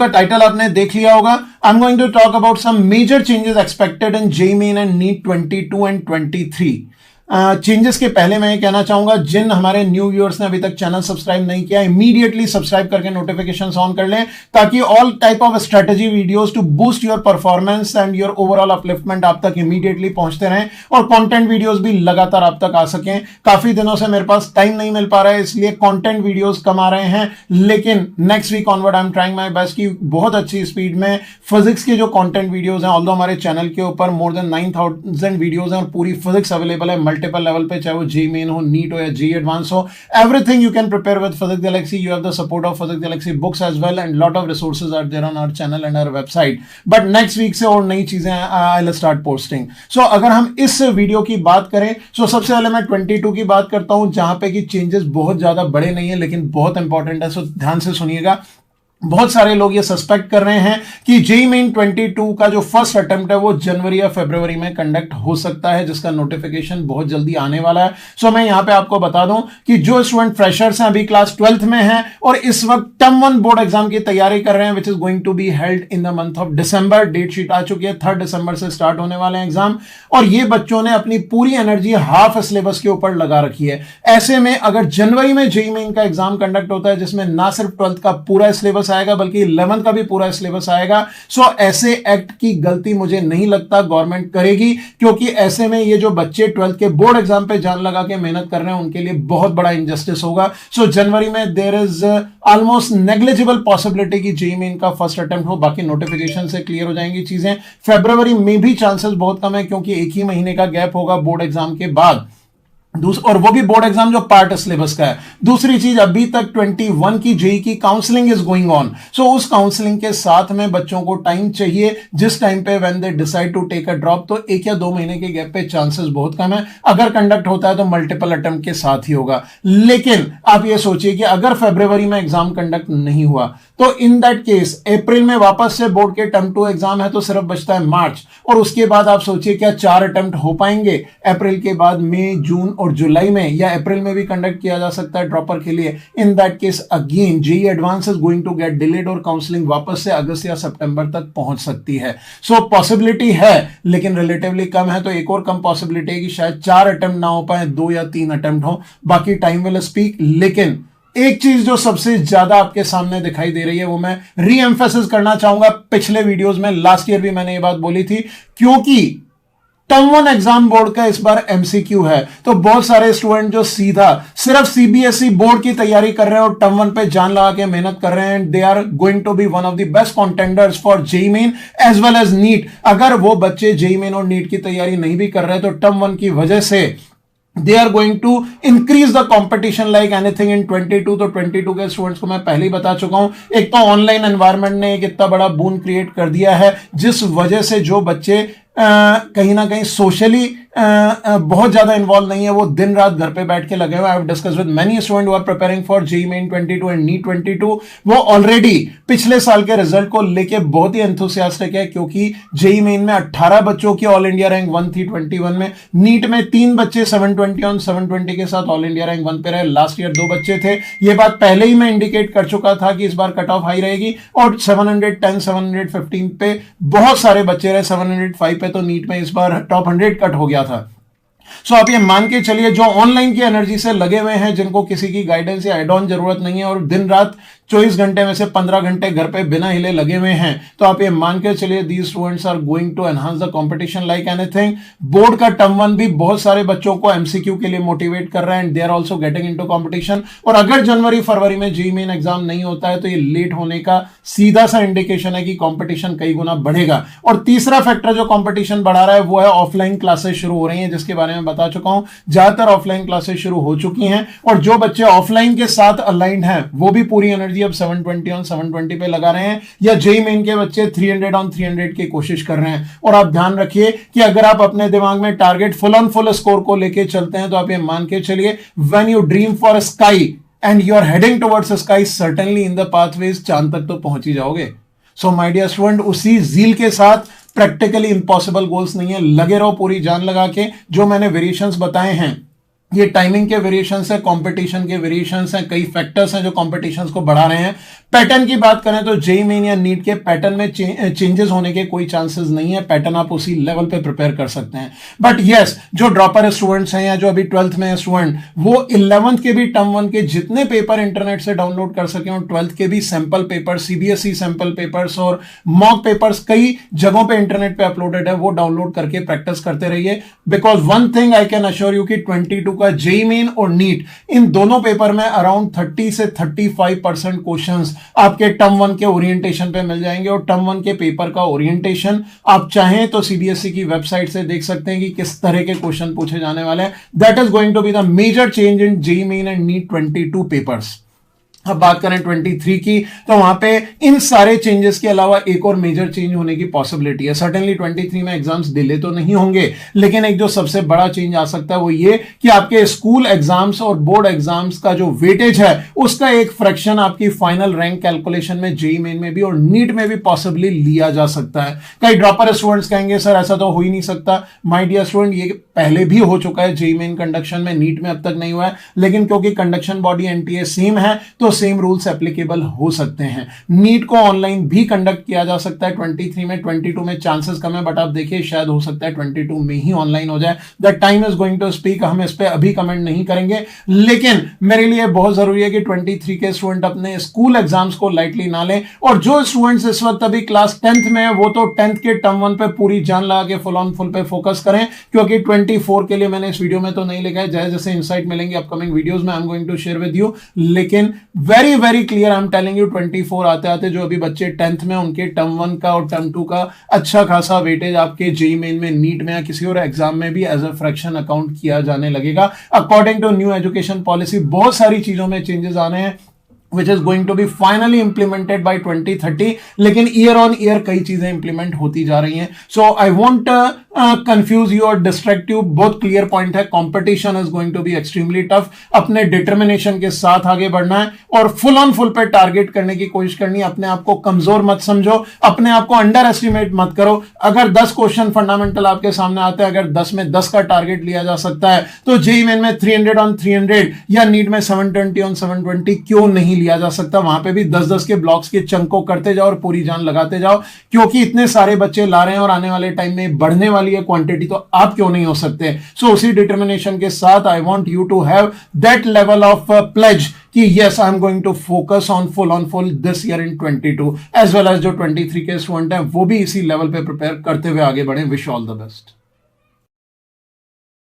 का टाइटल आपने देख लिया होगा। I am going to talk about some major changes expected in JEE Main and NEET 22 and 23। Changes के पहले मैं ये कहना चाहूंगा, जिन हमारे न्यू व्यूअर्स ने अभी तक चैनल सब्सक्राइब नहीं किया, इमीडिएटली सब्सक्राइब करके नोटिफिकेशंस ऑन कर लें, ताकि all type of strategy videos to boost your performance and your overall upliftment आप तक इमीडिएटली पहुंचते रहें और कंटेंट वीडियोस भी लगातार आप तक आ सकें। काफी दिनों से मेरे पास टाइम नहीं मिल पा रहा है, इसलिए कंटेंट वीडियोस कम आ रहे हैं, लेकिन next week onward I am trying my best की बहुत अच्छी स्पीड में फिजिक्स के जो कंटेंट वीडियोस हैं, ऑल्दो हमारे चैनल के ऊपर मोर देन 9000 वीडियोस हैं और पूरी फिजिक्स अवेलेबल है मल्टीपल लेवल पे, चाहे वो जेईई मेन हो, नीट हो या जेईई एडवांस हो, everything you can prepare with Physics Galaxy. You have the support of Physics Galaxy books as well and lot of resources are there on our channel and our website. But next week से और नई चीजें I will start posting. So अगर हम इस video की बात करें, सो सबसे पहले मैं 22 की बात करता हूं, जहां पे कि चेंजेस बहुत ज्यादा बड़े नहीं है लेकिन बहुत इंपॉर्टेंट है, सो ध्यान से सुनिएगा। बहुत सारे लोग ये सस्पेक्ट कर रहे हैं कि जेईई मेन 22 का जो फर्स्ट अटेम्प्ट है वो जनवरी या फरवरी में कंडक्ट हो सकता है, जिसका नोटिफिकेशन बहुत जल्दी आने वाला है। सो मैं यहां पे आपको बता दूं कि जो स्टूडेंट फ्रेशर्स हैं, अभी क्लास 12th में हैं और इस वक्त टर्म 1 बोर्ड एग्जाम की तैयारी कर रहे हैं, which is going to be held in the month of December. Date sheet आ चुकी है, 3 दिसंबर से स्टार्ट होने वाले हैं एग्जाम, और ये बच्चों ने अपनी पूरी एनर्जी हाफ सिलेबस के ऊपर लगा रखी है। ऐसे में अगर जनवरी में जेईई मेन का एग्जाम कंडक्ट होता है, जिसमें ना सिर्फ 12th का पूरा सिलेबस आएगा बल्कि 11th का भी पूरा सिलेबस आएगा, सो ऐसे एक्ट की गलती मुझे नहीं लगता गवर्नमेंट करेगी, क्योंकि ऐसे में ये जो बच्चे 12th के बोर्ड एग्जाम पे जान लगा के मेहनत कर रहे हैं उनके लिए बहुत बड़ा इनजस्टिस होगा। सो जनवरी में there is almost negligible possibility कि जेईई मेन का फर्स्ट अटेम्प्ट हो, बाकी नोटिफिकेशन से क्लियर हो जाएंगी चीजें। फरवरी में भी चांसेस बहुत कम है, क्योंकि एक ही महीने का गैप होगा बोर्ड एग्जाम के बाद, और वो भी बोर्ड एग्जाम जो पार्ट सिलेबस का है। दूसरी चीज, अभी तक 21 की जेईई की काउंसलिंग इज गोइंग ऑन, सो उस काउंसलिंग के साथ में बच्चों को टाइम चाहिए, जिस टाइम पे when they decide to take a drop, तो 1 या 2 महीने के गैप पे चांसेस बहुत कम है। अगर कंडक्ट होता है तो मल्टीपल अटेम्प्ट के साथ ही होगा। लेकिन आप ये सोचिए कि अगर फरवरी में एग्जाम कंडक्ट नहीं हुआ तो इन दैट केस अप्रैल में वापस से बोर्ड के टर्म 2 एग्जाम है, तो सिर्फ बचता है मार्च, और उसके बाद आप सोचिए क्या 4 अटेम्प्ट हो पाएंगे अप्रैल के बाद? मई, जून और जुलाई में, या अप्रैल में भी कंडक्ट किया जा सकता है ड्रॉपर के लिए। In that case again JEE advance is going to get delayed और काउंसलिंग वापस से अगस्त या सितंबर तक पहुंच सकती है। सो पॉसिबिलिटी है, लेकिन रिलेटिवली कम है। तो एक और कम पॉसिबिलिटी है कि शायद 4 अटेम्प्ट ना हो पाए, 2 या 3 अटेम्प्ट हो, बाकी टाइम विल स्पीक। लेकिन एक चीज जो सबसे ज्यादा आपके सामने दिखाई दे रही है, वो मैं री एम्फेसिस करना चाहूंगा। पिछले वीडियोस में, लास्ट ईयर भी मैंने ये बात बोली थी, क्योंकि टर्म 1 एग्जाम बोर्ड का इस बार एमसीक्यू है, तो बहुत सारे स्टूडेंट जो सीधा सिर्फ सीबीएसई बोर्ड की तैयारी कर रहे हैं और टर्म 1 पे जान लगा के मेहनत कर रहे हैं, they are going to be one of the best contenders for JEE Main as well as NEET. अगर वो बच्चे जेईई मेन और नीट की तैयारी नहीं भी कर रहे तो टर्म 1 की वजह से they are going to increase the competition like anything in 22। तो 22 के स्टूडेंट्स को मैं पहले ही बता चुका हूं, एक तो ऑनलाइन एनवायरनमेंट ने एक इतना बड़ा बून क्रिएट कर दिया है, जिस वजह से जो बच्चे कहीं ना कहीं सोशली बहुत ज्यादा इन्वॉल्व नहीं है, वो दिन रात घर पे बैठ के लगे हुए। I have discussed with many student who are preparing for JEE Main 22 and NEET 22। वो ऑलरेडी पिछले साल के रिजल्ट को लेके बहुत ही एंथुसियास्टिक है, क्योंकि जेईई मेन में 18 बच्चों की ऑल इंडिया रैंक 1 थी 21 में, नीट में 3 बच्चे 720 ऑन 720 के साथ ऑल इंडिया रैंक 1 पे रहे। लास्ट ईयर 2 बच्चे थे। ये बात पहले ही मैं इंडिकेट कर चुका था कि इस बार कट ऑफ हाई रहेगी, और 710 715 पे बहुत सारे बच्चे रहे, 705 पे तो नीट में इस बार टॉप 100 कट हो गया था। सो आप ये मान के चलिए, जो ऑनलाइन की एनर्जी से लगे हुए हैं, जिनको किसी की गाइडेंस या एड ऑन जरूरत नहीं है, और दिन रात 24 घंटे में से 15 घंटे घर पे बिना हिले लगे हुए हैं, तो आप ये मान के चलिए these students are going to enhance the competition like anything. Board का टर्म 1 भी बहुत सारे बच्चों को एमसीक्यू के लिए मोटिवेट कर रहा है, and they are also getting into competition. और अगर जनवरी फरवरी में जेईई मेन एग्जाम नहीं होता है, तो ये लेट होने का सीधा सा इंडिकेशन है कि कंपटीशन कई गुना बढ़ेगा। और तीसरा फैक्टर जो कंपटीशन बढ़ा रहा है, वो है ऑफलाइन क्लासेस शुरू हो रही हैं, जिसके बारे में बता चुका हूं। ज्यादातर ऑफलाइन क्लासेस शुरू हो चुकी हैं, और जो बच्चे ऑफलाइन के साथ अलाइंड हैं, वो भी पूरी एनर्जी अब 720 ऑन 720 पे लगा रहे हैं, या जेईई मेन के बच्चे 300 ऑन 300 की कोशिश कर रहे हैं। और आप ध्यान रखिए कि अगर आप अपने दिमाग में target full on full score को लेके चलते हैं, तो आप ये मान के चलिए, when you dream for sky and you are heading towards sky, certainly in the pathways चांद तक तो पहुंच ही जाओगे। सो माय डियर स्टूडेंट, उसी जील के साथ, प्रैक्टिकली इंपॉसिबल गोल्स नहीं है, लगे रहो पूरी जान लगा के। जो मैंने वेरिएशंस बताए हैं ये टाइमिंग के वेरिएशंस है, कंपटीशन के वेरिएशंस हैं, कई फैक्टर्स हैं जो कंपटीशंस को बढ़ा रहे हैं। पैटर्न की बात करें तो जेईई मेन या नीट के पैटर्न में चेंजेस होने के कोई चांसेस नहीं है। पैटर्न आप उसी लेवल पे प्रिपेयर कर सकते हैं। बट यस, जो ड्रॉपर स्टूडेंट्स हैं या जो अभी 12th में स्टूडेंट, वो 11th के भी टर्म 1 के जितने पेपर इंटरनेट से डाउनलोड कर सके और 12th के भी sample paper, CBSE sample papers और मॉक पेपर्स कई जगहों पे इंटरनेट पे अपलोडेड है, वो डाउनलोड करके प्रैक्टिस करते रहिए। Because one thing I can assure you कि 22 का जेईई मेन और नीट, इन दोनों पेपर में अराउंड 30 से 35% क्वेश्चंस आपके टर्म 1 के ओरिएंटेशन पे मिल जाएंगे। और टर्म 1 के पेपर का ओरिएंटेशन आप चाहें तो सीबीएसई की वेबसाइट से देख सकते हैं कि किस तरह के क्वेश्चन पूछे जाने वाले हैं। That is going to be the major change in JEE Main and NEET 22 papers. अब बात करें 23 की, तो वहां पे इन सारे चेंजेस के अलावा एक और मेजर चेंज होने की पॉसिबिलिटी है। सर्टेनली 23 में एग्जाम्स डिले तो नहीं होंगे, लेकिन एक जो सबसे बड़ा चेंज आ सकता है वो ये कि आपके स्कूल एग्जाम्स और बोर्ड एग्जाम्स का जो वेटेज है उसका एक फ्रैक्शन आपकी फाइनल रैंक कैलकुलेशन में जेईई मेन में भी और नीट में भी पॉसिबली लिया जा सकता है। कई ड्रॉपर स्टूडेंट्स कहेंगे सर ऐसा तो हो ही नहीं सकता। माय डियर स्टूडेंट, ये पहले भी हो चुका है जेईई मेन कंडक्शन में, नीट में अब तक नहीं हुआ है, लेकिन क्योंकि कंडक्शन बॉडी एनटीए सेम है तो सेम रूल्स एप्लीकेबल हो सकते हैं। नीट को ऑनलाइन भी कंडक्ट किया जा सकता है 23 में, 22 में चांसेस कम है, बट आप देखिए शायद हो सकता है 22 में ही ऑनलाइन हो जाए। That time is going to speak. हम इस पे अभी कमेंट नहीं करेंगे, लेकिन मेरे लिए बहुत जरूरी है कि 23 के स्टूडेंट अपने स्कूल एग्जाम्स को लाइटली ना लें। और जो स्टूडेंट्स इस वक्त अभी क्लास 10th में है वो तो 10th के टर्म 1 पे पूरी जान लगा के फुल ऑन फुल पे फोकस करें, क्योंकि 24 के लिए मैंने इस वीडियो में तो नहीं लिखा है। जैसे जैसे इंसाइट मिलेंगे अपकमिंग वीडियोस में I am going to share with you, लेकिन very clear I am telling you 24 आते आते जो अभी बच्चे 10th में उनके टर्म 1 का और टर्म 2 का अच्छा खासा वेटेज आपके जेईई मेन में, नीट में या किसी और एग्जाम में भी एज अ फ्रैक्शन अकाउंट किया जाने लगेगा। According to new education policy बहुत सारी चीजों में चेंजेस आने हैं which is going to be finally implemented by 2030, लेकिन ईयर ऑन ईयर कई चीजें इंप्लीमेंट होती जा रही हैं। So I won't confuse you और डिस्ट्रैक्ट यू। बहुत क्लियर पॉइंट है, competition is going to be extremely tough. अपने डिटर्मिनेशन के साथ आगे बढ़ना है और फुल ऑन फुल पे टारगेट करने की कोशिश करनी है। अपने आप को कमजोर मत समझो, अपने आप को अंडर एस्टिमेट मत करो। अगर 10 क्वेश्चन फंडामेंटल आपके सामने आते हैं, अगर 10 में 10 का टारगेट लिया जा सकता है, तो जेईई मेन में 300 on 300 या नीट में 720 on 720 क्यों नहीं लिया जा सकता। वहां पे भी 10-10 के ब्लॉक्स के चंक को करते जाओ और पूरी जान लगाते जाओ, क्योंकि इतने सारे बच्चे ला रहे हैं और आने वाले टाइम में बढ़ने वाली है क्वांटिटी, तो आप क्यों नहीं हो सकते। सो उसी डिटर्मिनेशन के साथ I want you to have that level of pledge कि yes I am going to focus on full this year in 22, as well as जो 23 के स्टूडेंट हैं वो भी इसी लेवल पे प्रिपेयर करते हुए आगे बढ़े। Wish all the best.